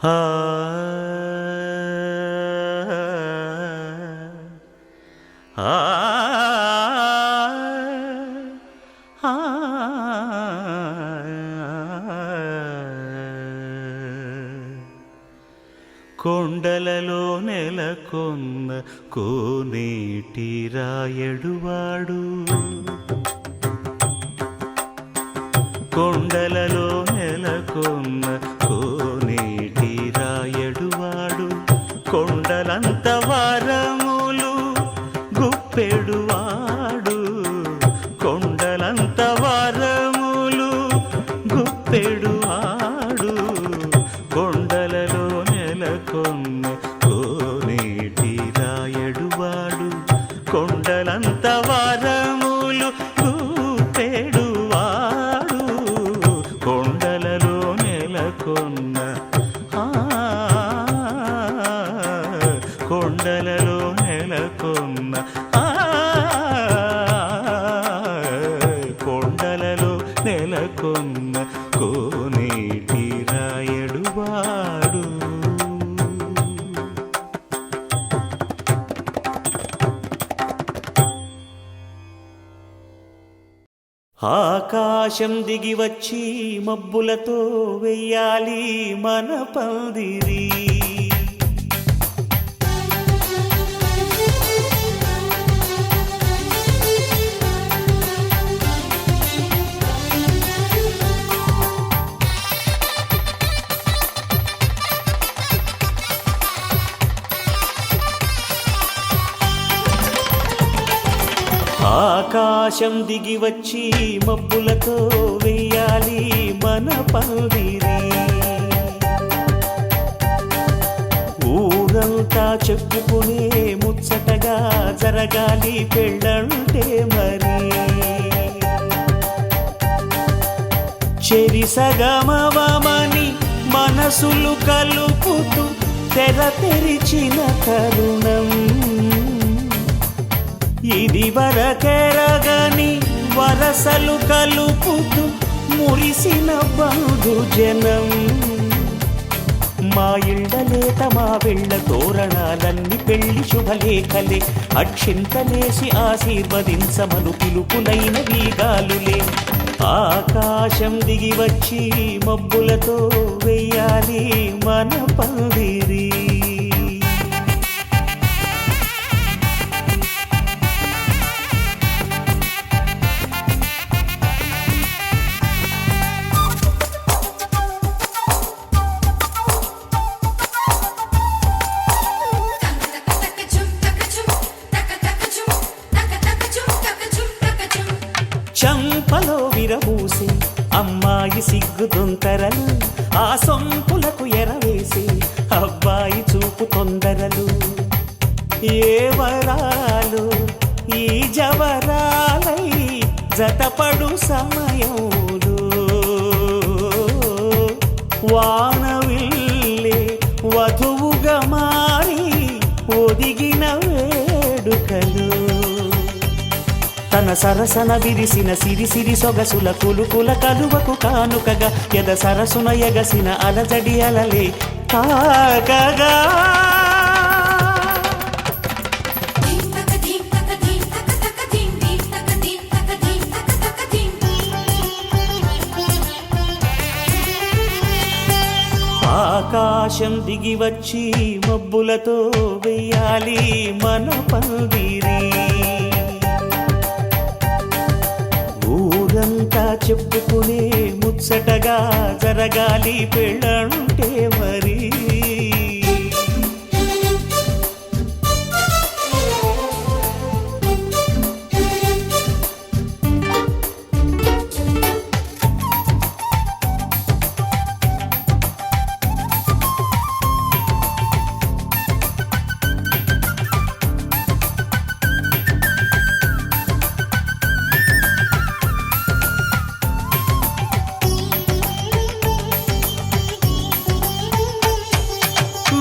ఆ ఆ కొండలలో నెలకొన్న కోనేటి రాయడువాడు, కొండలలో నెలకొన్న కోనేటి రాయడువాడు, కొండలంత వారములు గుప్పెడువాడు, కొండలంత వారములు గుప్పెడువాడు, కొండలలో నెలకొన్న కోనేటి రాయడువాడు, కొండలంత వారములు గుప్పెడువాడు, కొండలలో నెలకొన్న కొండలలో నెలకొన్న కొండలలో నెలకొన్న కోనేటి రాయడువాడు. ఆకాశం దిగి వచ్చి మబ్బులతో వెయ్యాలి మన పందిరి, ఆకాశం దిగి వచ్చి మబ్బులతో వెయ్యాలి మన పందిరి, ఊరంతా చెప్పుకునే ముచ్చటగా జరగాలి పెళ్ళంటే మరి, చెరిసగమవమని మనసులు కలుపుతూ తెర తెరిచిన తరుణం, ఇది వరకెరగని వరసలు కలుపుతూ మురిసిన బంధుజనం, మా ఇళ్ళలేత మా వెళ్ళ తోరణాలన్నీ పెళ్లి శుభలేఖలే, అక్షింతలేసి ఆశీర్వదించమను పిలుపులైన వీగాలులే, ఆకాశం దిగి వచ్చి మబ్బులతో వెయ్యాలి మన పందిరి. చంపలో విరబూసి అమ్మాయి సిగ్గుదొంతరలు, ఆ సొంపులకు ఎరవేసి అబ్బాయి చూపు తొందరలు, ఏ వరాలు ఈ జవరాలై జతపడు సమయంలో, వానవిల్లే వధువుగా మారి ఒదిగిన వేడుకలు, తన సరసన విరిసిన సిరిసిరి సొగసుల కులుకుల కలువకు కానుకగా ఎద సరసున ఎగసిన అలజడి అలలే తాకగా, ఆకాశం దిగి వచ్చి మబ్బులతో వెయ్యాలి మన పందిరి, ఊరంతా చెప్పుకునే ముచ్చటగా జరగాలి పెళ్ళంటే మరి,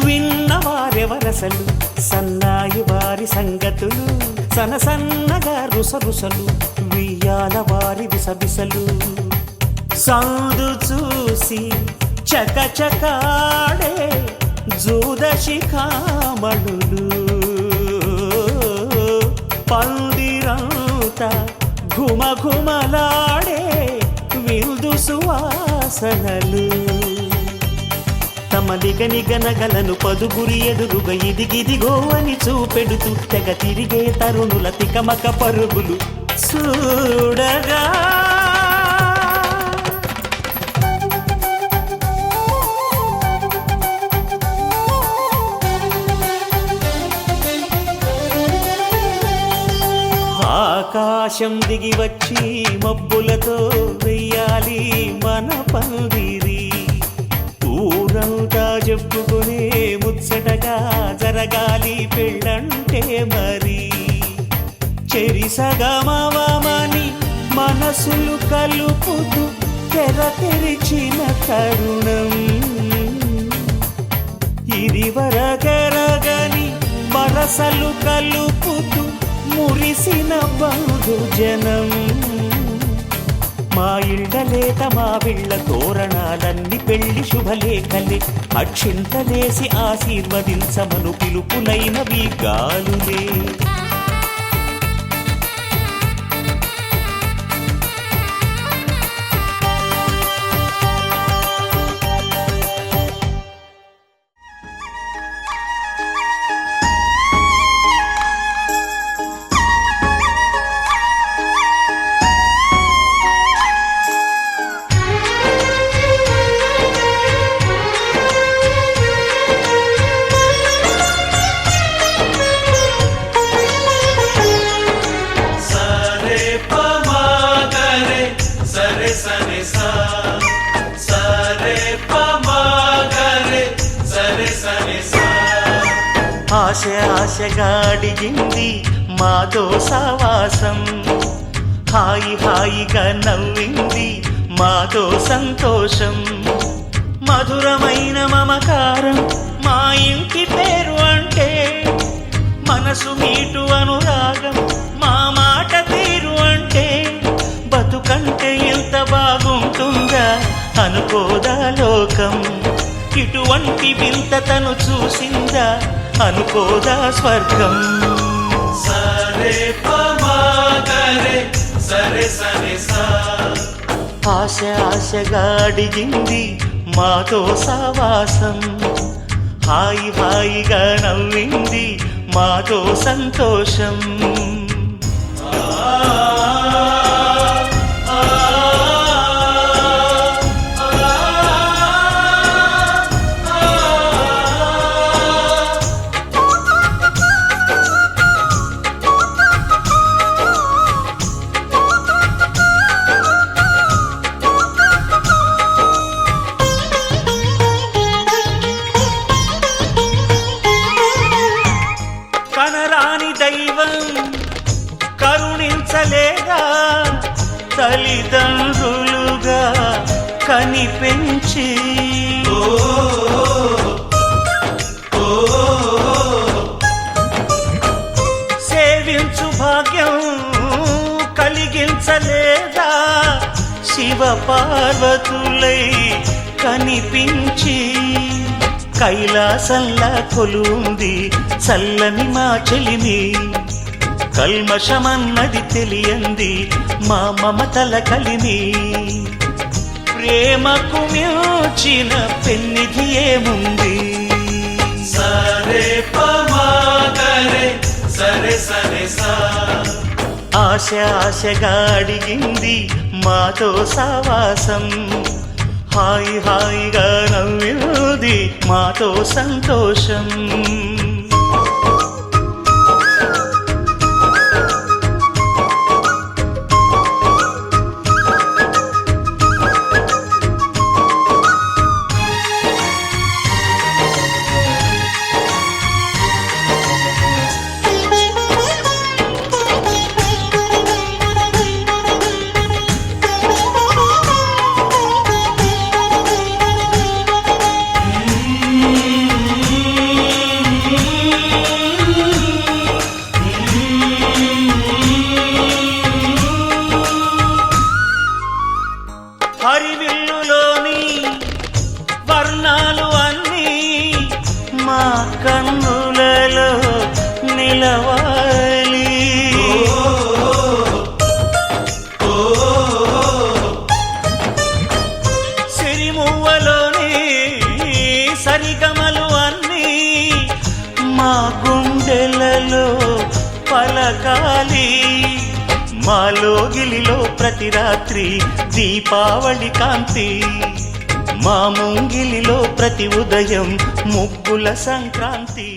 విన్నవారెవరసలు సన్నాయి వారి సంగతులు, సనసన్నగా రుసరుసలు వియ్యాల వారి విసబిసలు, సందు చూసి చకచకాడే జూదశిఖామణులు పందిరంతా ఘుమఘుమలాడే విందు సువాసనలు తమ నిగనిగనగలను పదుగురి ఎదురుగా ఇదిగిదిగో అని చూపెడుతూ తెగ తిరిగే తరుణుల తికమక పరుగులు చూడగా ఆకాశం దిగి వచ్చి మబ్బులతో వెయ్యాలి మన పందిరి ఊరంతా చెప్పుకునే ముచ్చటగా జరగాలి పెళ్ళంటే మరి చెరిసగమవమని మనసులు కలుపుతూ తెర తెరిచిన తరుణం ఇది వరకెరగని వరసలు కలుపుతూ మురిసిన బంధుజనం మా ఇళ్ళలేత మా విళ్ళ తోరణాలన్నీ పెళ్లి శుభలేఖలే అక్షింతలేసి ఆశీర్వదించమను పిలుపులైనవి గాలులే ఆశ ఆశగా అడిగింది మాతో సావాసం హాయి హాయిగా నవ్వింది మాతో సంతోషం మధురమైన మమకారం మా ఇంటి పేరు అంటే మనసు మీటు అనురాగం మా మాట తీరు అంటే బతుకంటే ఎంత బాగుంటుందా అనుకోదా లోకం ఇటువంటి వింత తను చూసిందా అనుకోదా స్వర్గం సరే పమాగరే సరే సరే సా ఆశ ఆశగా అడిగింది మాతో సావాసం హాయి హాయిగా నవ్వింది మాతో సంతోషం దైవం కరుణించలేదా తల్లిదండ్రులుగా కనిపెంచి సేవించు భాగ్యం కలిగించలేదా శివ పార్వతులై కనిపించి కైలాసంలా కొలుంది చల్లని మా చెలిమి కల్మషమన్నది తెలియంది మా మమతల కలిమి ప్రేమకు మించిన పెన్నిధి ఏముంది సరే పమాగరే సరే సరే సా ఆశ ఆశగా అడిగింది మాతో సావాసం హాయి హాయిగా నవ్వింది మాతో సంతోషం కన్నులలో నిలవాలి. సిరిమువ్వలోని సరిగమలు అన్నీ మా గుండెలలో పలకాలి. మాలోగిలిలో ప్రతి రాత్రి దీపావళి కాంతి, మా ముంగిలిలో ప్రతి ఉదయం ముగ్గుల సంక్రాంతి.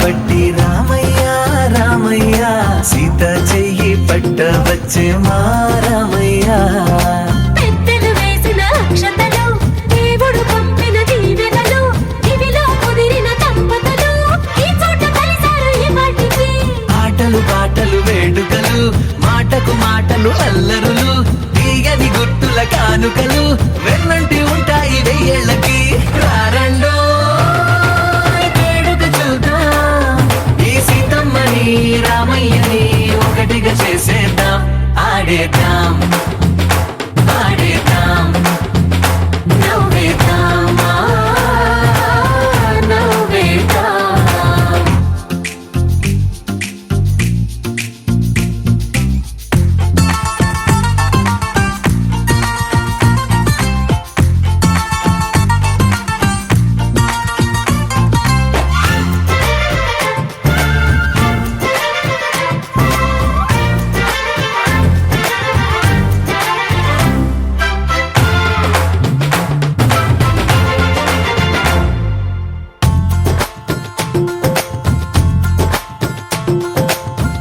బట్టి రామయ్య రామ వచ్చే మారమయ్యా. పెద్దలు వేసిన అక్షతలు, దేవుడు పంపిన దీవెనలు, ఇవిలో కుదిరిన దంపతులు ఈ చోట కలిసారు ఈ వాటికి. ఆటలు పాటలు వేడుకలు, మాటకు మాటలు అల్లరులు, తీయని గుర్తుల కానుకలు వెన్నంటి ఉంటాయి వెయ్యేళ్ళకి. రారండో వేడుక చూద్దాం, ఈ సీతమ్మని రామయ్యని ఒకటిగా చేసేద్దాం. ఆడేద్దాం ఆడేద్దాం నవ్వేద్దాం, నవ్వేద్దాం.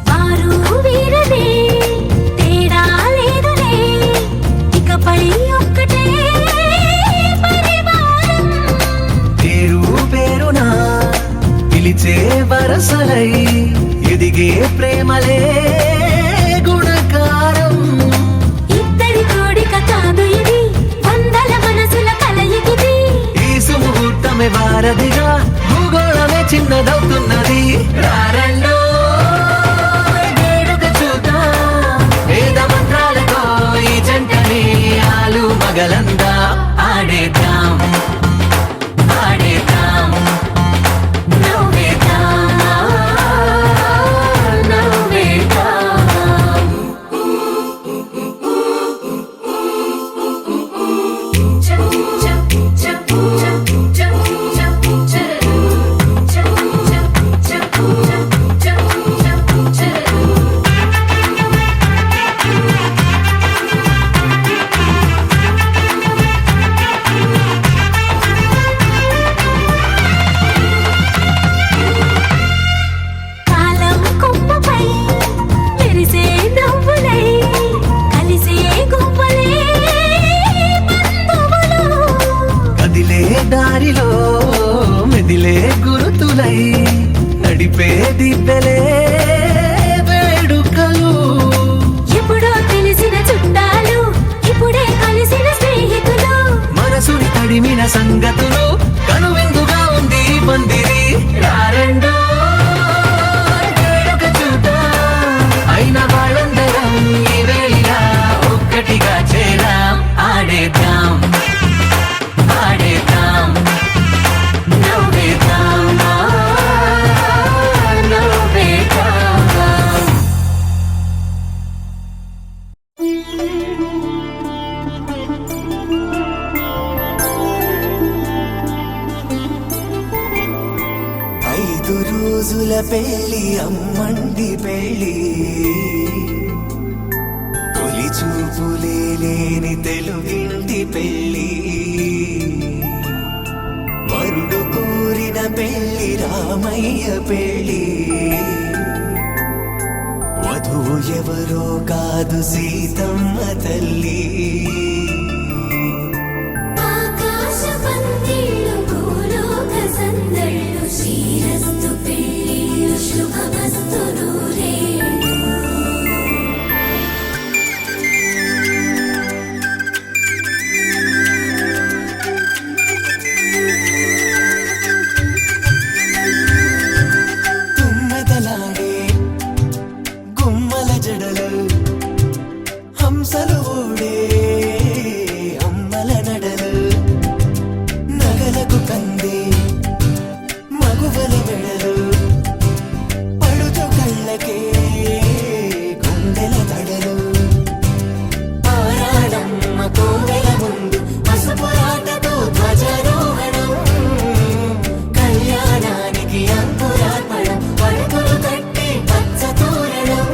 వారు వీరనే, తేడా లేదులే, ఇకపై ఒక్కటే పరివారం. పేరు పేరునా పిలిచే వరసలై ఎదిగే ప్రేమలే గుణకారం. ఇద్దరి కోడిక కాదు ఇది, వందల మనసుల కలయికిది. ఈ సుముహూర్తమే వారధిగా, భూగోళమే చిన్నదవుతున్నది. రారండో వేడుక చూద్దాం, వేద మంత్రాలతో ఈ జంటని ఆలు మగలందా. ఆడేద్దాం ఆడేద్దాం నవ్వేద్దాం, నవ్వేద్దాం. కాలం కొమ్మపై మెరిసే నవ్వులై, కలిసే గువ్వలే బంధువులు. కదిలే దారిలో మెదిలే గురుతులై, నడిపే దిబ్బెలే వేడుకలు. ఎప్పుడో తెలిసిన చుట్టాలు, ఇప్పుడే కలిసిన స్నేహితులు. మనసుని తడిమిన సంగతులు, కనువిందుగా ఉంది ఈ పందిరి. రారండో వేడుక చూద్దాం, అయిన వాళ్ళందరం ఈ వేళ ఒక్కటిగా చేరాం. ఆడేద్దాం ఆడేద్దాం నవ్వేద్దాం, నవ్వేద్దాం. ఐదు రోజుల పెళ్లి అమ్మండి పెళ్లి, తొలి చూపులే లేని తెలుగింటి పెళ్లి. వరుడు కోరిన పెళ్లి రామయ్య పెళ్లి, వధువు ఎవరో కాదు సీతమ్మ తల్లి. ఆకాశ పందిళ్ళు, భూలోక సందళ్ళు, శ్రీరస్తు పెళ్ళిళ్ళు, శుభమస్తు నూరేళ్ళు. తుమ్మెదలాడే గుమ్మల జడలు, హంసలు ఊడే అమ్మల నడలు, నగలకు కంది మగువల మెడలు, పడుచు కళ్ళకే గుండెల తడలు. ఆరాడమ్మ కోవెల ముందు పసుపురాటతో ధ్వజారోహణం, కళ్యాణానికి అంకురార్పణం, పడుకులు కట్టి పచ్చ తోరణం.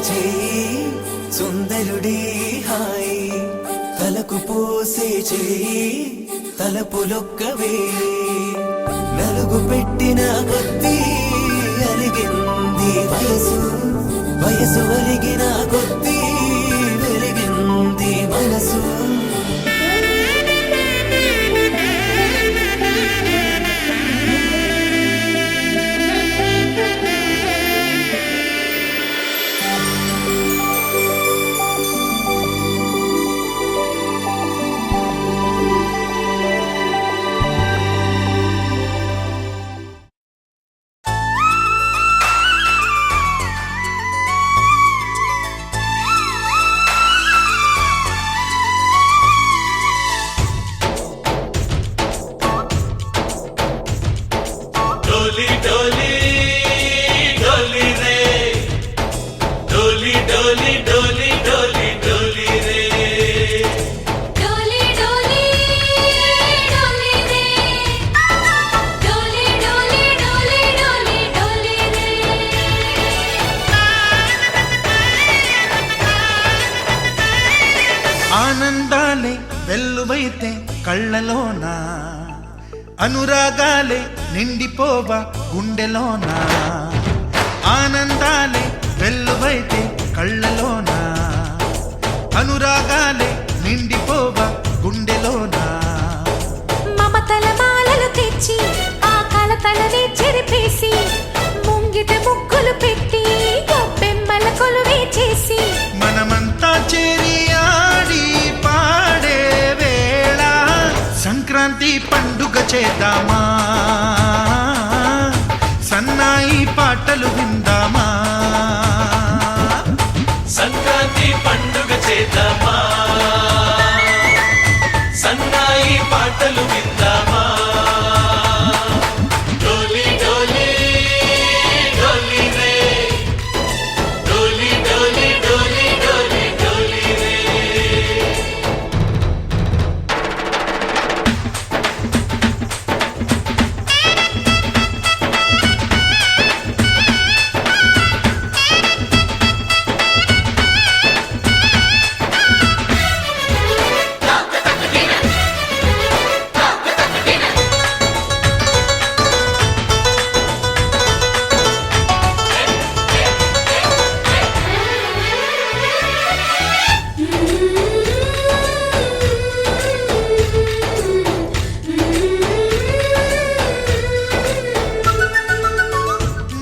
చేయి సుందరుడి హాయి తలకు పోసే చేయి తలపులొక్కవే నలుగు పెట్టిన కొద్దీ అలిగింది వయసు వయసు ఒలిగిన కొద్దీ వెలిగింది మనసు डोली डोली डोली रे डोली डोली डोली डोली डोली रे डोली डोली डोली रे डोली डोली डोली डोली डोली रे ఆనందాలే వెల్లువైతే కళ్ళలోనా అనురాగాలే నిండిపోవా గుండెలోనా ఆనందాలే వెల్లువైతే కళ్ళలోనా అనురాగాలే నిండిపోవా గుండెలోనా మమతల మాలలు తెచ్చి ఆ కలతలనే చెరిపేసి ముంగిట ముగ్గులు పెట్టి గొప్పెమ్మల కొలువే చేసి మనమంతా చేరి ఆడి పాడే వేళ సంక్రాంతి పండుగ చేద్దామా సన్నాయి పాటలు విందామా సంక్రాంతి పండుగ చేద్దామా సన్నాయి పాటలు విందామా డోలి డోలి డోలి రే డోలి డోలి డోలి డోలి డోలి రే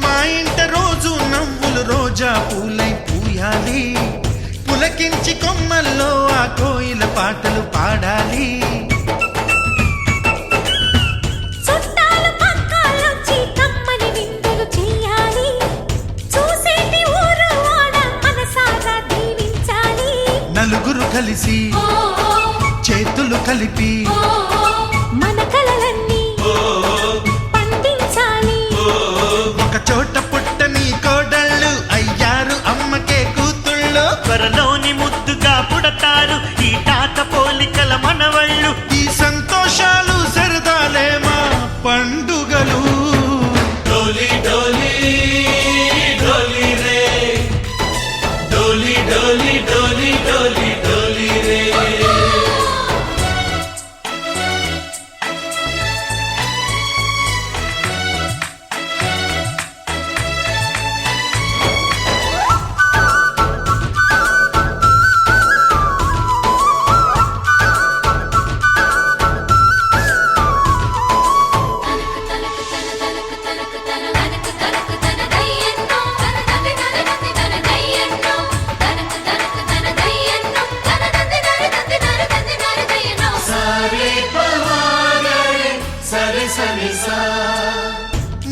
మా ఇంట రోజు నవ్వులు రోజా పూలై పూయాలి పులకించి కొమ్మల్లో ఆ కోయిల పాటలు పాడాలి చుట్టాలు పక్కాలొచ్చి కమ్మని విందులు చెయ్యాలి చూసేటి ఊరు వాడ మనసారా దీవించాలి నలుగురు కలిసి చేతులు కలిపి మన కలలన్నీ పండించాలి ఒక చోట పుట్టని కోడళ్ళు అయ్యారు అమ్మకే కూతుళ్ళు త్వరలోని ముద్దుగా పుడతారు ఈ తాత పోలికల మనవళ్ళు ఈ సంతోషాలు సరదాలే మా పండుగలు డోలి డోలి డోలి రే డోలి డోలి డోలి డోలి డోలి రే సరి సరి సా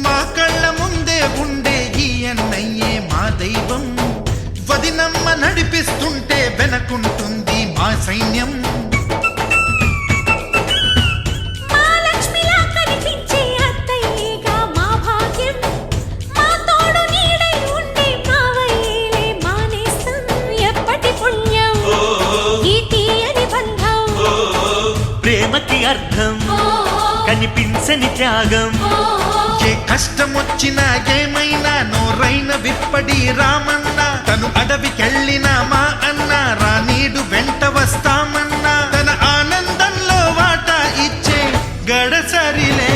మా కళ్ళ ముందే ఉండే ఈ అన్నయ్యే మా దైవం వదినమ్మ నడిపిస్తుంటే వెనకుంటుంది మా సైన్యం మా లక్ష్మిలా కనిపించే అత్తయ్యేగా మా భాగ్యం మా తోడు నీడై ఉండే మావయ్యేలే మానేస్తాం ఎప్పటి పుణ్యం ఈ తీయని బంధం ప్రేమకి అర్థం కనిపించని త్యాగం ఏ కష్టం వచ్చినా ఏమైనా నోరైన విప్పడి రామన్న తన తాను అడవికెళ్ళిన మా అన్న రానీడు వెంట వస్తామన్నా తన ఆనందంలో వాటా ఇచ్చే గడసరిలే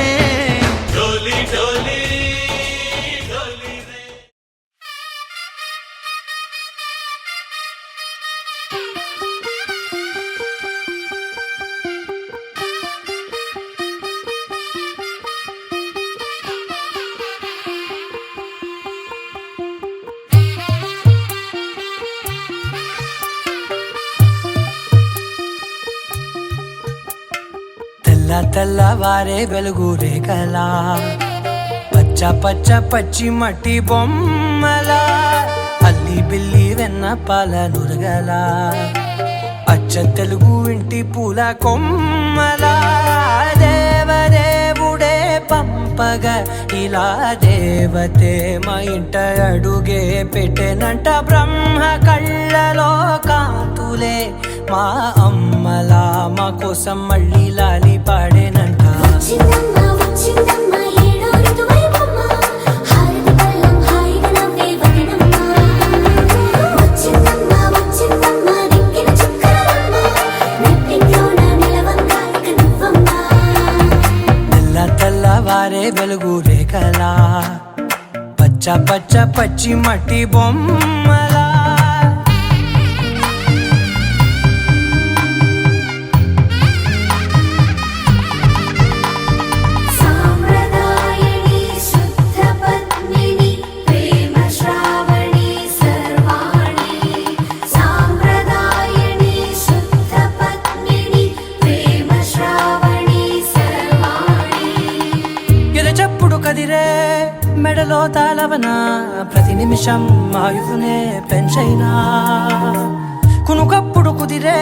డోలి డోలి డోలి రే. తెల్లవారే వెలుగు రేఖలా పచ్చ పచ్చ పచ్చి మట్టి బొమ్మలా అల్లి బిల్లి వెన్న పాల నురగలా అచ్చ తెలుగు ఇంటి పూల కొమ్మలా దేవదేవుడే పంపగా ఇలా దేవతే మా ఇంట అడుగే పెట్టెనంట బ్రహ్మ కళ్ళలో కాంతులే మా అమ్మలా మా కోసం మళ్ళీ లాలి పాడేనంట వచ్చిందమ్మ వచ్చిందమ్మ ఏడో ఋతువైవమ్మ హారతి పళ్ళం హాయిగా నవ్వే వదనమ్మ వచ్చిందమ్మ వచ్చిందమ్మ దిక్కిన చుక్కలమ్మ నెట్టింట్లోన నిలవంగా ఇక నువ్వమ్మ తెల్లవారే వెలుగు రేఖలా పచ్చ పచ్చ పచ్చి మట్టి బొమ్మలా సాంప్రదాయని శుద్ధ పద్మిని ప్రేమ శ్రావణి సర్వాణి సాంప్రదాయని శుద్ధ పద్మిని ప్రేమ శ్రావణి సర్వాణి ఎరచప్పుడు కదిరే మెడలో తాళవన ప్రతి నిమిషం ఆయుధునే పెంచైనా కునుకప్పుడు కుదిరే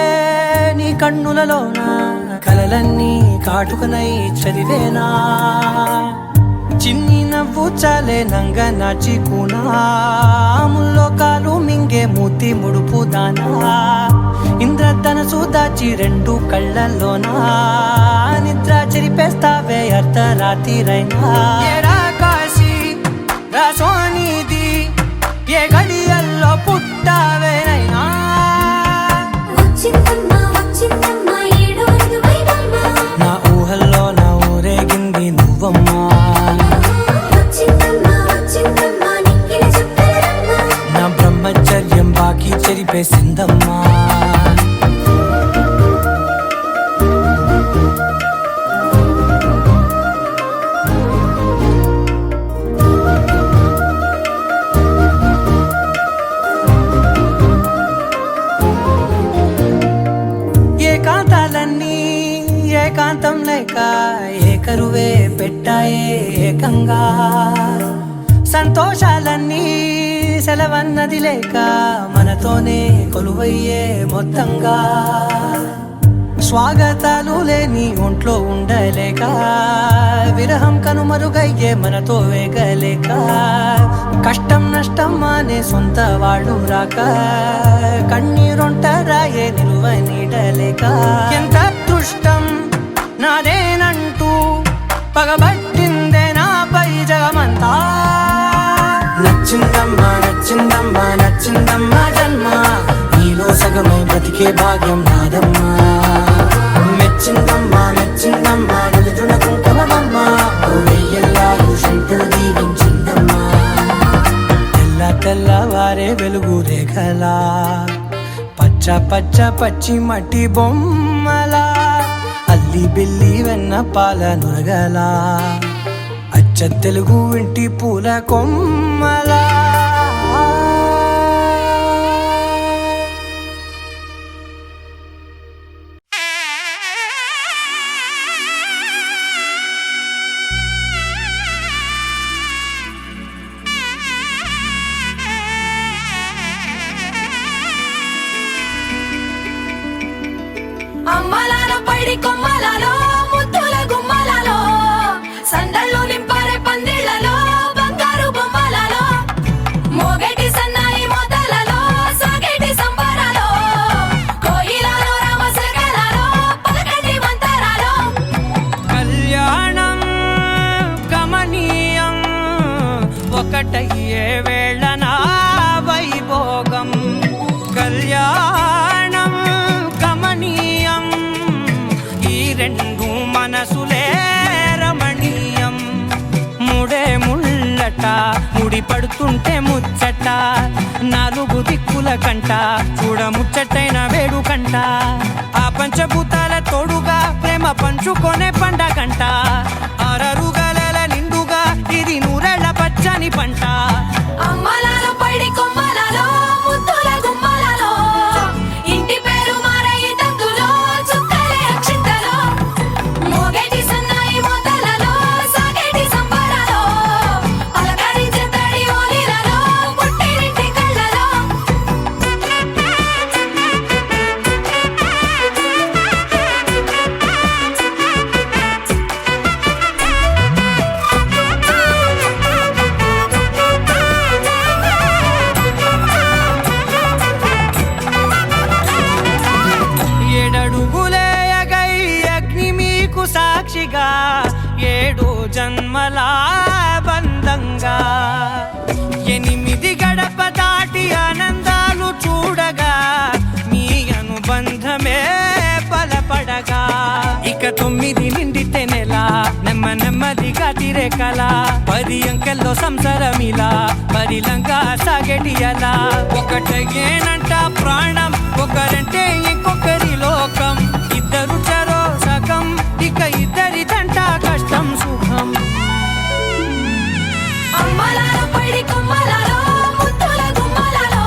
నీ కన్నులలోన కలలన్నీ కాటుకనై చదివేనా చిన్ని నవ్వు చాలే నంగ నాచి కూనాముల్లో కాలు మింగే మూతి ముడుపు దానా ఇంద్రధనసు దాచి రెండు కళ్ళల్లోనా నిద్ర చెరిపేస్తావే అర్ధరాత్రిరైనా ఏరా కాశీ రా సోనిది ఏ గడియల్లో పుట్టావేనైనా వచ్చిందమ్మ వచ్చిందమ్మ ఏడో ఋతువైవమ్మ నా ఊహల్లో నా ఊరేగింది నువ్వమ్మా వచ్చిందమ్మ వచ్చిందమ్మ నిక్కిన చుక్కలమ్మ నా బ్రహ్మచర్యం బాకీ చెరిపేసిందమ్మా ఏకాంతాలన్నీ ఏకాంతం లేక ఏకరువే పెట్టాయే ఏకంగా సంతోషాలన్నీ సెలవన్నది లేక మనతోనే కొలువయ్యే మొత్తంగా స్వాగతాలు లేని ఒంట్లో ఉండలేక విరహం కనుమరుగయ్యే మనతో వేగలేక కష్టం నష్టం అనే సొంత వాళ్ళు రాక కన్నీరొంటరాయే నిలువ నీడలేక ఎంత అదృష్టం నాదేనంటూ పగబట్టిందే నాపై జగమంతా నచ్చిందమ్మా నచ్చిందమ్మా నచ్చిందమ్మా జన్మ నీలో సగమై బ్రతికే భాగ్యం నాదమ్మా మెచ్చిందమ్మా మెచ్చిందమ్మా నిలుతున్న కుంకుమమ్మా వెయ్యల్లాలు శంకరు దీవించిందమ్మా తెల్లవారే వెలుగు రేఖలా పచ్చ పచ్చ పచ్చి మట్టి బొమ్మలా అల్లి బిల్లి వెన్న పాల నురగలా అచ్చ తెలుగు ఇంటి పూల కొమ్మలా అమ్మలాల పైడి కొమ్మలలో ముద్దుల గుమ్మలలో సందళ్ళు నింపారే పందిళ్లలో బంగారు బొమ్మలలో మోగేటి సన్నాయి మోతలలో సాగేటి సంబరాలో కోయిలలో రామసగలలో పలకటి మంతరాలో కళ్యాణం గమనీయం ఒకటయ్యే వేళ నా వైభోగం కళ్యాణం కమనీయం ఈ రెండు మనసులే రమణీయం ముడే ముళ్ళట ముడి పడుతుంటే ముచ్చట నాలుగు దిక్కుల కంట చూడ ముచ్చటైన వేడుకంట ఆ పంచభూతాల తోడుగా ప్రేమ పంచుకొనే పండగంట ఆరరుగల నిండుగా ఇది నూరెళ్ళ పచ్చని పంట అమ్మలాలో పైడి కొమ్మలలో ముద్దుల గుమ్మలలో ఇంటి పేరు మారయి తందులో చుక్కలే అక్షింతలో మోగేటి సన్నాయి మోతలలో సాగేటి సంబరాలో పలకరించే తడి ఓలిలలో పుట్టినింటి కళ్ళలో ఏడడుగులేయగై అగ్ని మీకు సాక్షిగా 7 జన్మల బంధంగా 8 గడప దాటి ఆనందాలు చూడగా మీ అనుబంధమే బలపడగా ఇక 9 నిండితే నెల నెమ్మదిగా తిరే కల 10 అంకెల్లో సంసారమిలా పరిలంగా సాగేటి అలా ఒకటేనంట ప్రాణం ఒకరంటే ఇంకొకరి లోకం ఇద్దరు చరో సగం ఇక ఇద్దరిదంట కష్టం సుఖం అమ్మలాలో పైడి కొమ్మలలో ముద్దుల గుమ్మలలో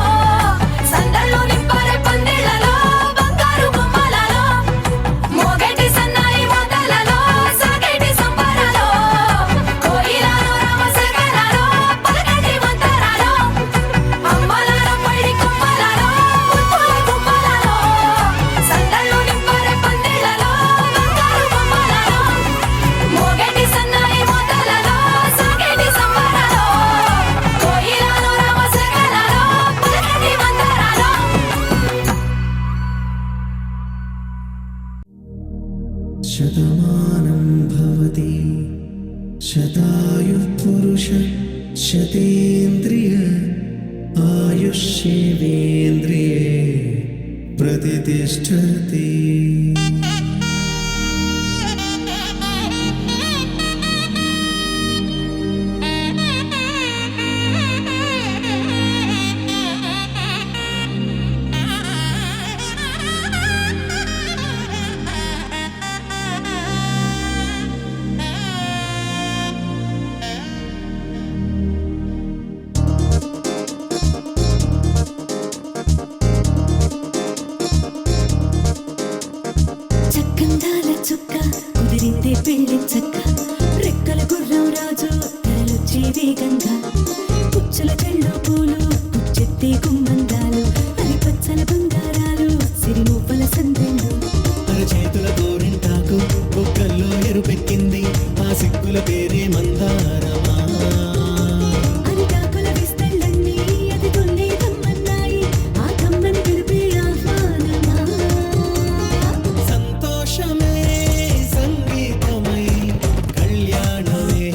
సందళ్ళు నింపారే పందిళ్ళలో బంగారు బొమ్మలలో మోగేటి సన్నాయి మోతలలో సాగేటి సంబరాలో కోయిలలో రామశకలలో పలకటి మంతరాలో అమ్మలాలో పైడి కొమ్మలలో ముద్దుల గుమ్మలలో సందళ్ళు నింపారే పందిళ్ళలో బంగారు బొమ్మలలో మోగేటి సన్నాయి మోతలలో సాగేటి సంబరాలో కోయిలలో రామశకలలో పలకటి మంతరాలో శతమానం భవతి శతాయుః పురుష శతేంద్రియ ఆయుష్యేవేంద్రియే ప్రతిష్టతి చక్కందాల చుక్క కుదిరిందే పెళ్లి చక్క రెక్కల గుర్రం రాజు తరలొచ్చే వేగంగా పుచ్చల చెళ్ళు పూలు పుచ్చెత్తే గుమ్మందాలు అది పచ్చల బంగారాలు సిరిమూపల సందెళ్ళు చేతుల గోరింటాకు బొక్కల్లో ఎరుపెక్కింది ఆ సిగ్గుల పేరే మందారమా అరిటాకుల విస్తళ్ళన్నీ అది తొల్లి కమ్మన్నాయి ఆ కమ్మని పిలిపే ఆహ్వానమా సంతోషమే సంగీతమై కళ్యాణమే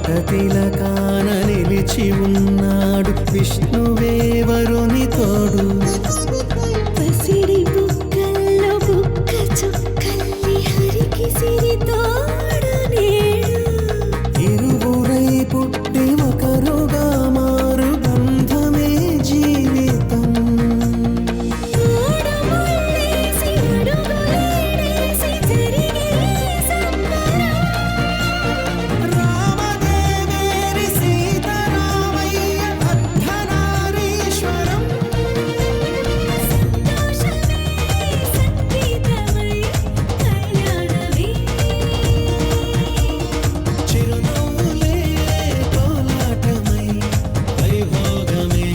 వటతిలకాన నిలిచి ఉన్నాడు విష్ణువే వరుని తోడు. పసిడి బుక్కల్లో బుక్క చుక్కల్లి హరికి సిరి తోడు నేడు. ఇరువురై పుట్టి ఒకరుగా మారు బంధమే జీవితం. తోడు ముల్లేసి అడుగులేసి జరిగే సంబరం. రామదేవేరి సీతారామయ్య అర్ధనారీశ్వరం. సంతోషమే సంగీతమై కళ్యాణమే. చిరునవ్వులే కోలాటమై వైభోగమే.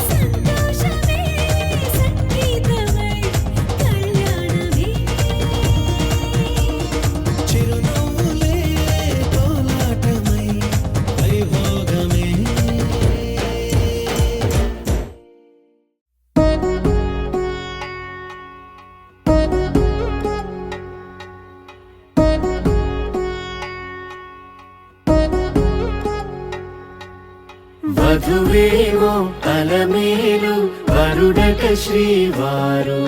సంతోషమే సంగీతమై కళ్యాణమే. చిరునవ్వులే కోలాటమై వైభోగమే. వధువేమో అలమేలు వరుడక శ్రీవారు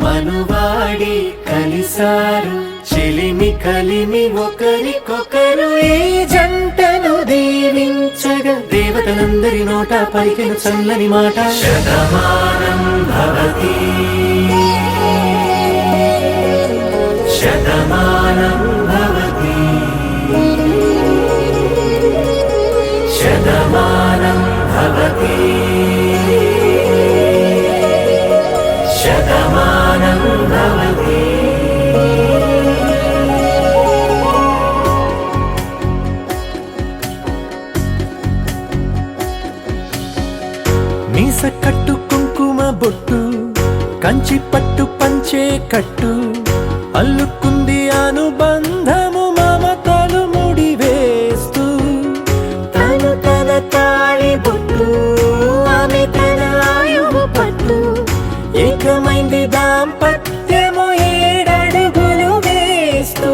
మనువాడి కలిసారు చెలిమి కలిమి ఒకరికొకరు. ఈ జంటను దీవించగా దేవతలందరి నోట పలికిన చల్లని మాట శతమానం భవతి శతమానం భవతి శతమానం భవతి శతమానం భవతి. మీస కట్టు కుంకుమ బొట్టు కంచి పట్టు పంచే కట్టు అల్లుకుంది అనుబంధము మమతలు ముడివేస్తూ. తను తన తాళి బొట్టు ఆమె తన ఆయువు పట్టు ఏకమైంది దాంపత్యము 7 అడుగులు వేస్తూ.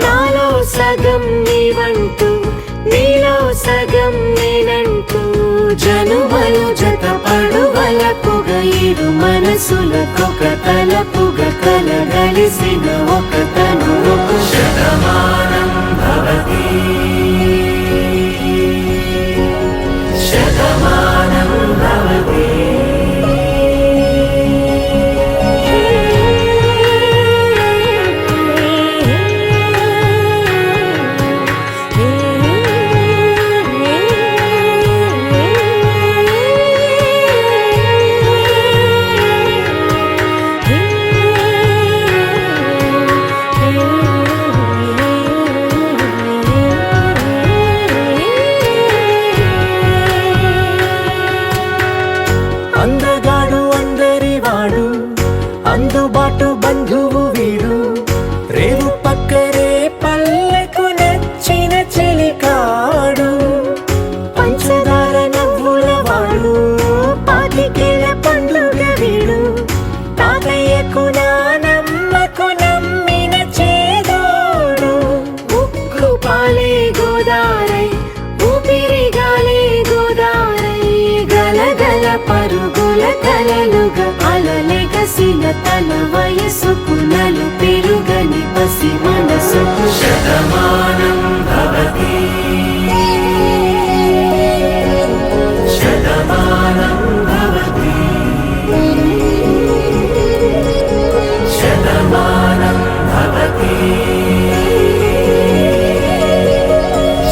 నాలో సగం నీవంటూ నీలో సగం నేనంటూ జనుమలు జత పడువలపుగ ఇరు మనసులకొక తలపుగ కలగలిసిన ఒక తను ఒక శతమానం భవతి శతమానం భవతి. అందగాడు అందరివాడు అందుబాటు బంధువు వీడు రేవు పక్కరే పల్లెకు నచ్చిన చెలికాడు. పంచదార నవ్వుల వాడు పాతికేల పండుగ వీడు తాతయ్యకు నానమ్మకు నమ్మిన చేదోడు. ఉక్కు పాలే గోదారై ఊపిరిగాలే గోదారై గలగల పరుగుల కలలుగా అలలెగసిన తన వయసుకు నలు పెరుగని పసి మనసుకు శతమానం భవతి శతమానం భవతి శతమానం భవతి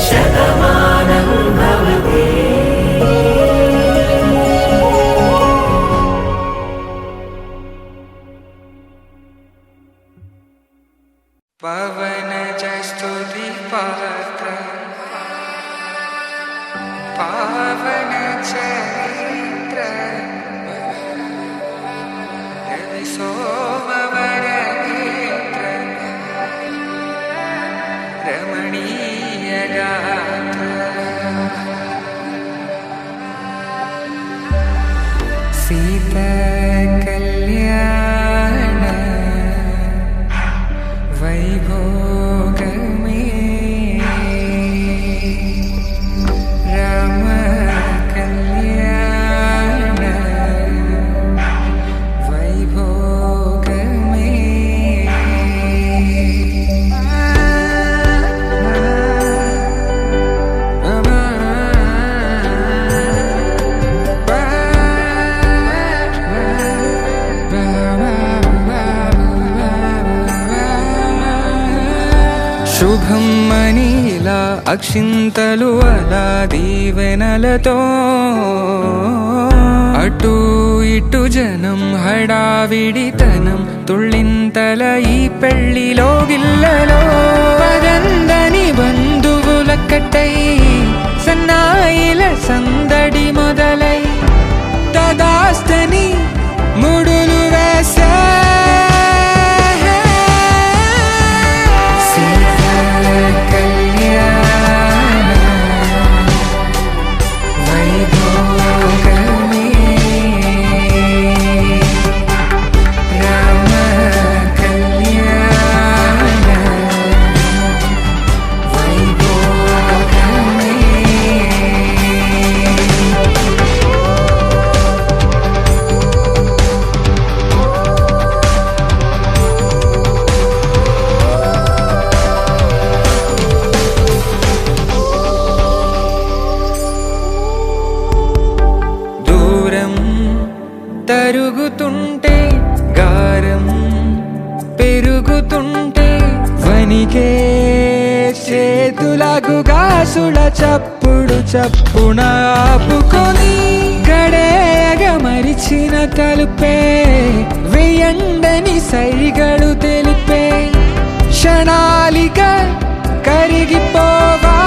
శతమానం భవతి. పవన జస్తుతి పాత్ర పావన చరిత్ర రవి సోమవర నేత్ర రమణీయ గాత్ర సీత కళ్యాణ వైభోగమే శుభమ్మని ఇలా అక్షింతలు అలా దీవెనలతో అటు ఇటు జనం హడావిడితనం తుళ్ళింతల ఈ పెళ్లిలో గిల్లలో పదందని బంధువుల కట్టై సన్నాయిల సందడి మొదలై తదాస్తని ముడులు వేసే తరుగుతుంటే గారం పెరుగుతుంటే వనికే చేతులకు గాసుల చప్పుడు చప్పున ఆపుకొని గడేగ మరిచిన తలుపే వెయ్యండని సైగడు తెలిపే క్షణాలిక కరిగిపోవా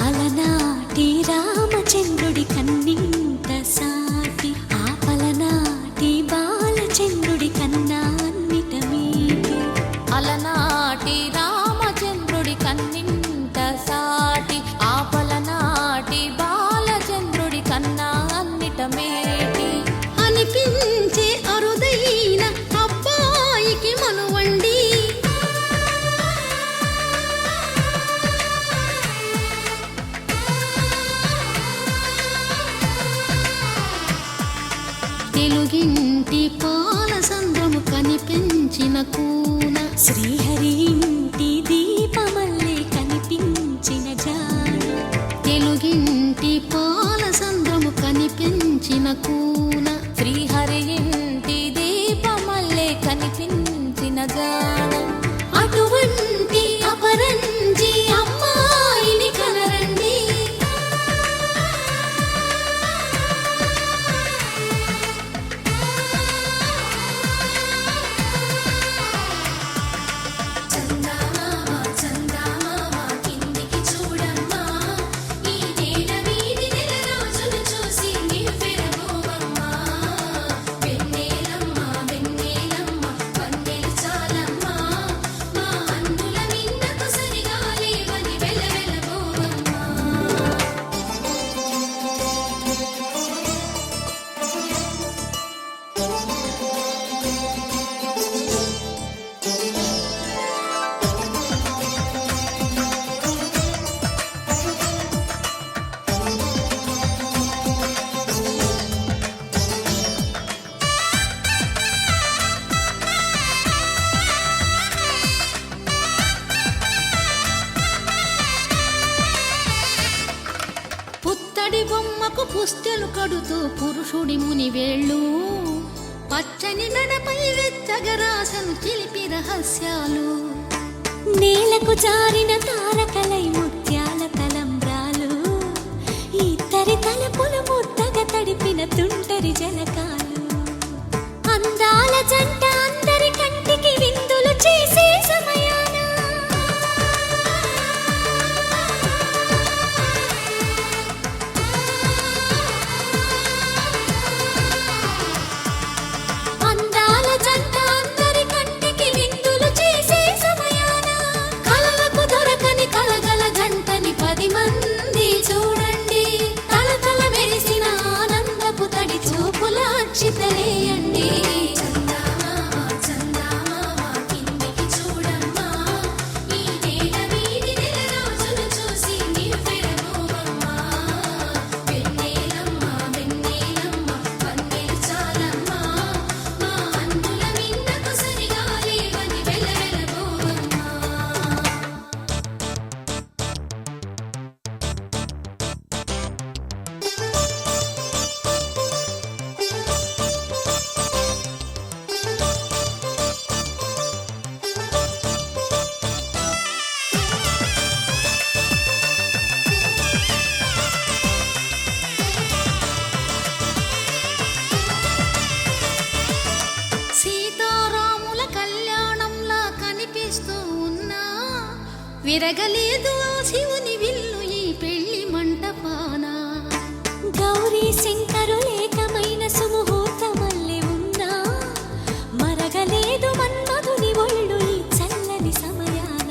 అలనాటి రామచంద్రుడి కన్నింత సాటి ఆపలనాటి బాలచంద్రుడి కన్నా అన్నిట మీటి అలనాటి రామచంద్రుడి కన్నింత సాటి ఆపలనాటి బాలచంద్రుడి కన్నా అన్నిట మేటి అనిపించే అరుదైన అబ్బాయికి మనువండి తెలుగింటి పాల సంద్రము కనిపించిన కూన శ్రీహరి ఇంటి పుత్తడి బొమ్మకు పుస్తెలు కడుతూ పురుషుడి ముని వేళ్ళు పచ్చని నడపై వెచ్చగరాసను చిలిపి రహస్యాలు నేలకు జారిన తారకలై ముత్యాల తలంబ్రాలు ఇద్దరి తలపులు ముద్దగా తడిపిన తుంటరి జలకాలు అందాల జంట అందరి కంటికి విందులు చేసే సమయాన అందాల జంట అందరి కంటికి విందులు చేసే సమయాన కలలకు దొరకని కలగల జంటని 10 మంది చూడండి తలతల మెరిసిన ఆనందపు తడి చూపుల అక్షితలేయండి సీతారాముల కళ్యాణంలా కనిపిస్తూ ఉన్నా విరగలేదు ఆ శివుని విల్లు ఈ పెళ్లి మంటపాన గౌరీ శంకరులేకమైన సుముహూర్తమల్లె ఉన్నా మరగలేదు మన్మధుని ఒళ్ళు ఈ చల్లని సమయాన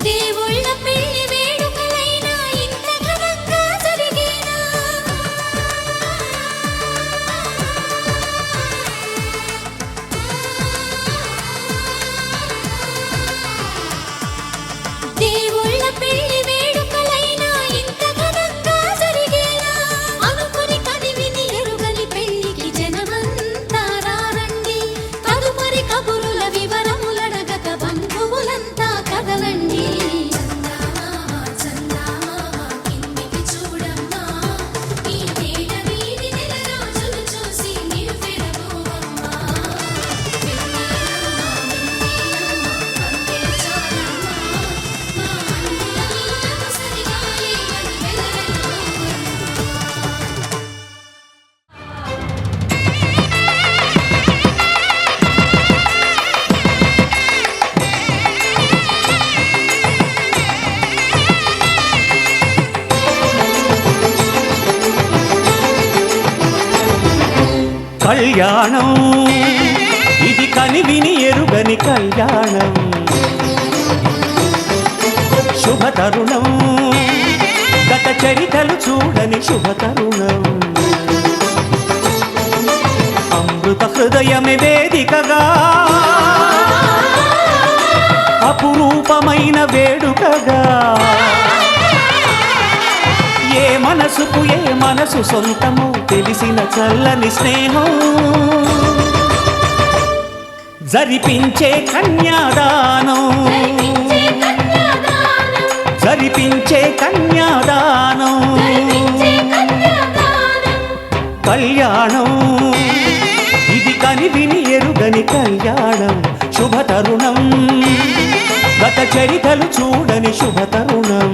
దేవుళ్ళ పెళ్లి వేడుకలైనా ఇంత ఘనంగా జరిగేనా దేవుళ్ళ పెళ్లి వేడుకలైనా ఇంత ఘనంగా జరిగేనా అనుకుని కదివిని ఎరుగని పెళ్లికి జనమంతా రారండి తదుపరి కబురుల వివరములడగక బంధువులంతా కదలండి కళ్యాణం ఇది కనివిని ఎరుగని కళ్యాణం శుభతరుణం గత చరితలు చూడని శుభతరుణం అమృత హృదయమే వేదికగా అపురూపమైన వేడుకగా ఏ మనసుకు ఏ మనసు సొంతము తెలిసిన చల్లని స్నేహం జరిపించే కన్యాదానం జరిపించే కన్యాదానం కళ్యాణం ఇది కనివిని ఎరుగని కళ్యాణం శుభతరుణం గత చరితలు చూడని శుభతరుణం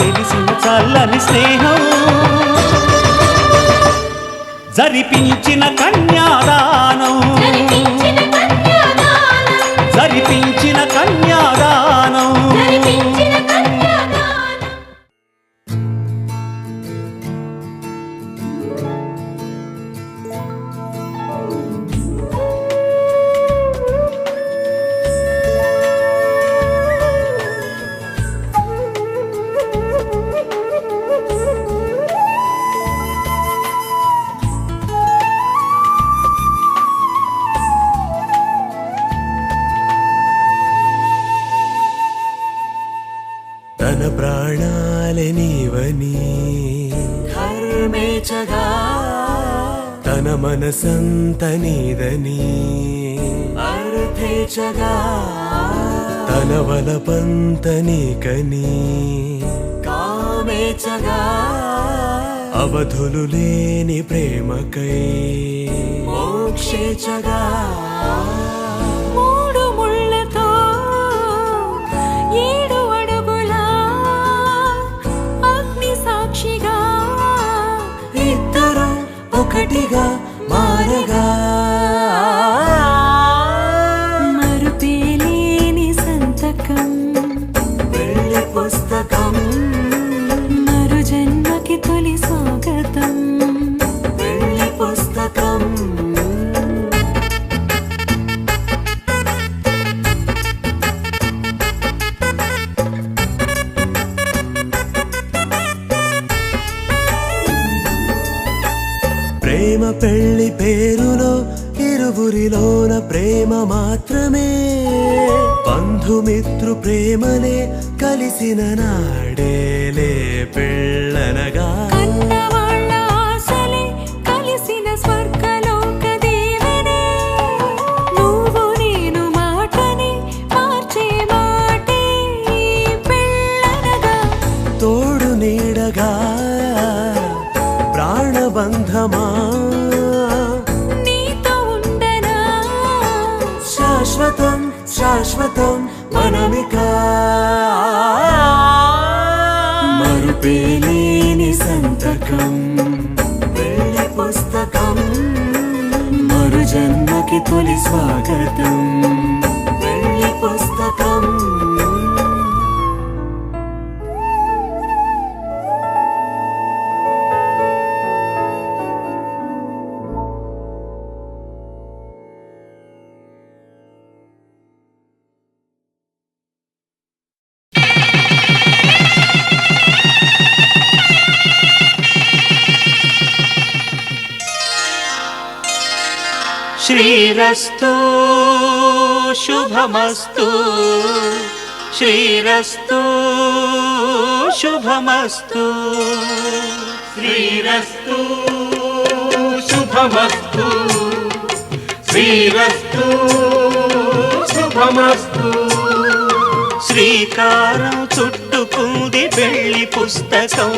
తెలిసిన చల్లని స్నేహం జరిపించిన కన్యాదానం జరిపించిన కన్యాదానం తన ప్రాణాలే నీవని ధర్మేచగా తన మనసంత నీదని అర్థేచగా తన వలపంత నీకని కామేచగా అవధులు లేని ప్రేమకై మోక్షేచగా మూడు ముళ్ళతో 7 అడుగుల అగ్ని సాక్షిగా ఇద్దరు ఒకటిగా మారగా మరుపేలేని సంతకం పెళ్లి పుస్తకం మరు జన్మకి తొలి స్వాగతం పెళ్లి పుస్తకం ప్రేమ పెళ్లి పేరులో ఇరువురిలోన ప్రేమ మాత్రమే బంధుమిత్రు ప్రేమలే కలిసిన నాడేలే పెళ్ళనగా కన్నవాళ్ళ ఆశలే కలిసిన స్వర్గలోక దేవనే నువ్వు నేను మాటని మార్చే మాటే పెళ్ళనగా తోడు నీడగా ప్రాణబంధమా నీతో ఉండనా శాశ్వతం శాశ్వతం మనమిక మరుపేలేని సంతకం పెళ్లి పుస్తకం మరు జన్మకి తొలి స్వాగతం పెళ్లి పుస్తకం శ్రీరస్తు శుభమస్తు శ్రీరస్తు శుభమస్తు శ్రీరస్తు శుభమస్తు శ్రీరస్తు శుభమస్తు శ్రీకారం చుట్టుకుంది పెళ్లి పుస్తకం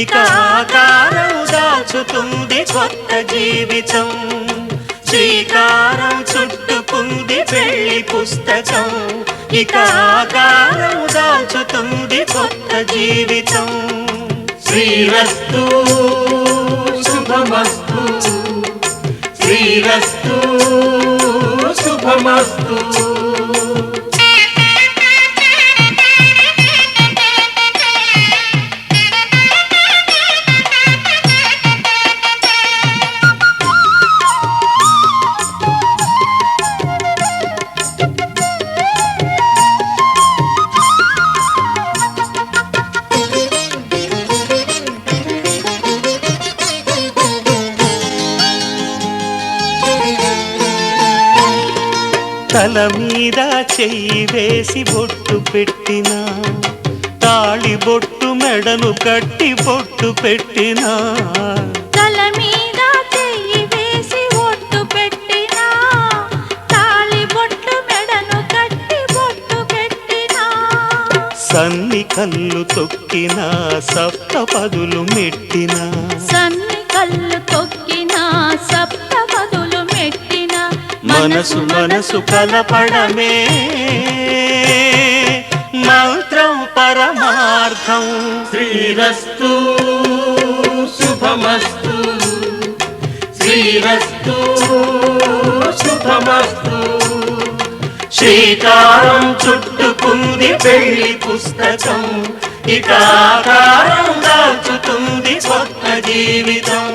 ఇక ఆకారం దాచుతుంది కొత్త జీవితం శ్రీకారం చుట్టుకుంది పెళ్లి పుస్తకం ఇక ఆకారం దాచుతుంది కొత్త జీవితం శ్రీరస్తు శుభమస్తు శ్రీరస్తు శుభమస్తు తల మీద చెయ్యి వేసి బొట్టు పెట్టినా తాళి బొట్టు మెడను కట్టి బొట్టు పెట్టినా తల మీద చెయ్యి వేసి ఒట్టు పెట్టినా తాళి బొట్టు మెడను కట్టి బొట్టు పెట్టినా సన్ని కళ్ళు తొక్కినా సప్తపదులు మెట్టినా సన్ని కళ్ళు తొక్కినా సప్తపదులు మెట్టినా మనసు మనసు కలపడమే మంత్రం పరమార్థం. శ్రీరస్తు శుభమస్తు, శ్రీరస్తు శుభమస్తు. శ్రీకారం చుట్టుకుంది పెళ్లి పుస్తకం, ఇక ఆకారం దాచుతుంది కొత్త జీవితం.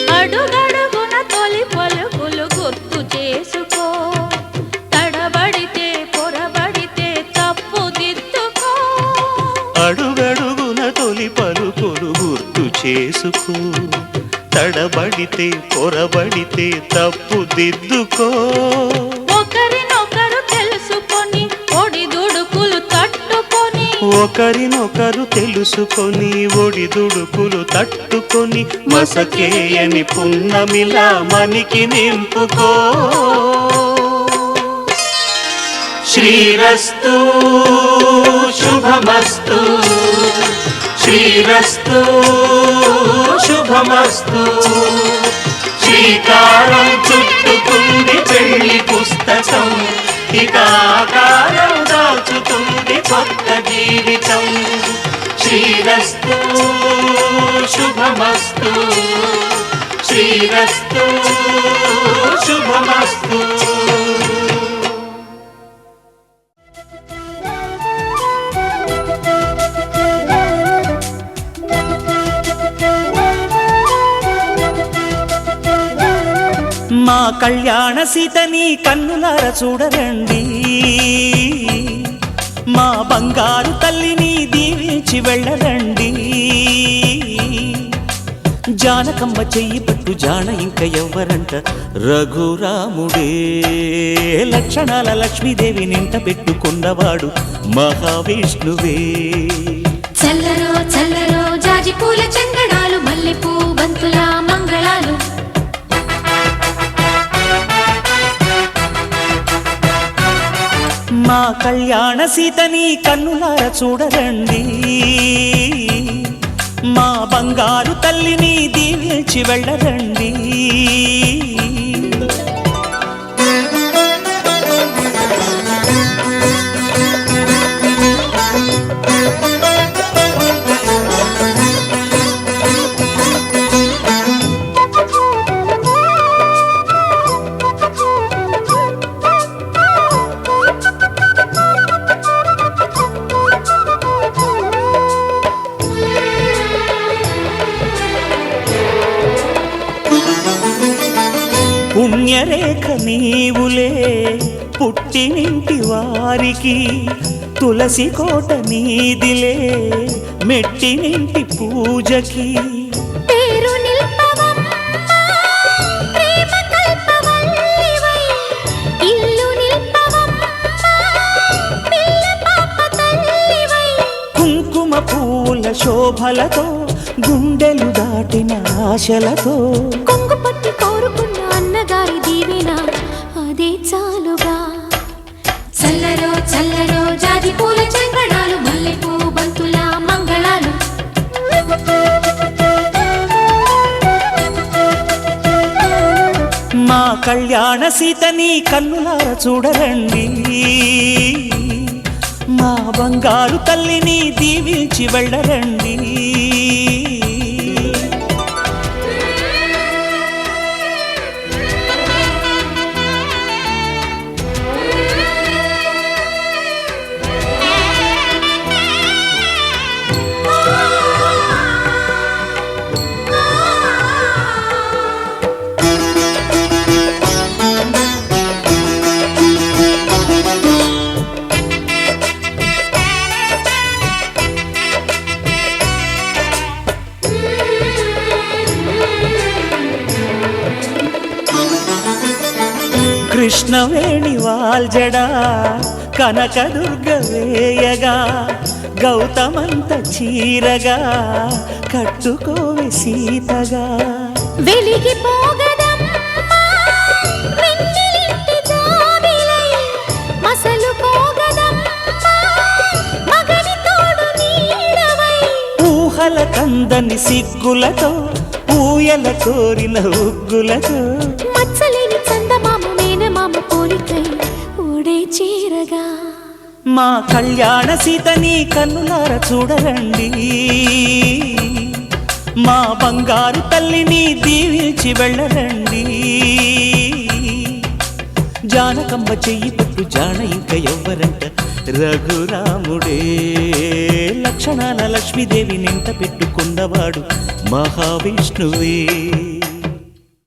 అడుగడుగున తొలి పలుకులు గుర్తు చేసుకో, తడబడితే పొరబడితే తప్పు దిద్దుకో. అడుగడుగున తొలి పలుకులు గుర్తు చేసుకో, తడబడితే పొరబడితే తప్పు దిద్దుకో. ఒకరినొకరు తెలుసుకొని ఒడిదుడుకులు తట్టుకొని, ఒకరినొకరు తెలుసుకొని ఒడిదుడుకులు తట్టుకొని మసకేయని పున్నమిలా మనికి నింపుకో. శ్రీరస్తు శుభమస్తు, శ్రీరస్తు శుభమస్తు. శ్రీకారం చుట్టుకుంది పెళ్లి పుస్తకం, ఇక ఆకారం దాచుతుంది కొత్త జీవితం. శ్రీరస్తు శుభమస్తు, శ్రీరస్తు శుభమస్తు. మా కళ్యాణ సీతని కన్నులార చూడరండి, మా బంగారు తల్లిని దీవించి వెళ్ళరండి. జానకమ్మ చెయ్యి పట్టు జాన ఇంక ఎవ్వరంట, రఘురాముడే లక్షణాల లక్ష్మీదేవి నింట పెట్టుకున్నవాడు మహావిష్ణువే. చల్లరో చల్లరో జాజి పూల చందనాలు, మల్లెపూ బంతుల మంగళాలు. మా కళ్యాణ సీతని కన్నులార చూడరండి, మా బంగారు తల్లిని దీవించి వెళ్ళరండి. పుణ్యరేఖ నీవులే పుట్టినింటి వారికి, తులసి కోట నీదిలే మెట్టినింటి పూజకి. పేరు నిల్పవమ్మ ప్రేమ కల్పవల్లివై, ఇల్లు నిల్పవమ్మ పిల్ల పాప తల్లివై. కుంకుమ పూల శోభలతో గుండెలు దాటిన ఆశలతో, కొంగు పట్టి కోరుకున్న అన్నగారి దీవెన అదే చాలుగా. చల్లరో చల్లరో జాజి పూల చందనాలు, మల్లెపూ బంతుల మంగళాలు. మా కళ్యాణ సీతని కన్నులార చూడరండి, మా బంగారు తల్లిని దీవించి వెళ్ళరండి. కృష్ణవేణి వాల్జడా కనకదుర్గ వేయగా, గౌతమంత చీరగా కట్టుకోవే సీతగా వెలిగిపోగదమ్మా వెన్నెలింటి జాబిలై మసలుకోగదమ్మా మగని తోడు నీడవై ఊహల కందని సిగ్గులతో ఊయల కోరిన ఉగ్గులతో మచ్చలేని చందమామ మేనమామ పోలికై ఓడే చీరగా మా కళ్యాణ సీతని కన్నులార చూడరండి మా బంగారు తల్లిని దీవించి వెళ్ళరండి జానకమ్మ చెయ్యి పట్టు జాన ఇంక ఎవ్వరంట రఘురాముడే లక్షణాల లక్ష్మీదేవి నింట పెట్టుకున్నవాడు మహావిష్ణువే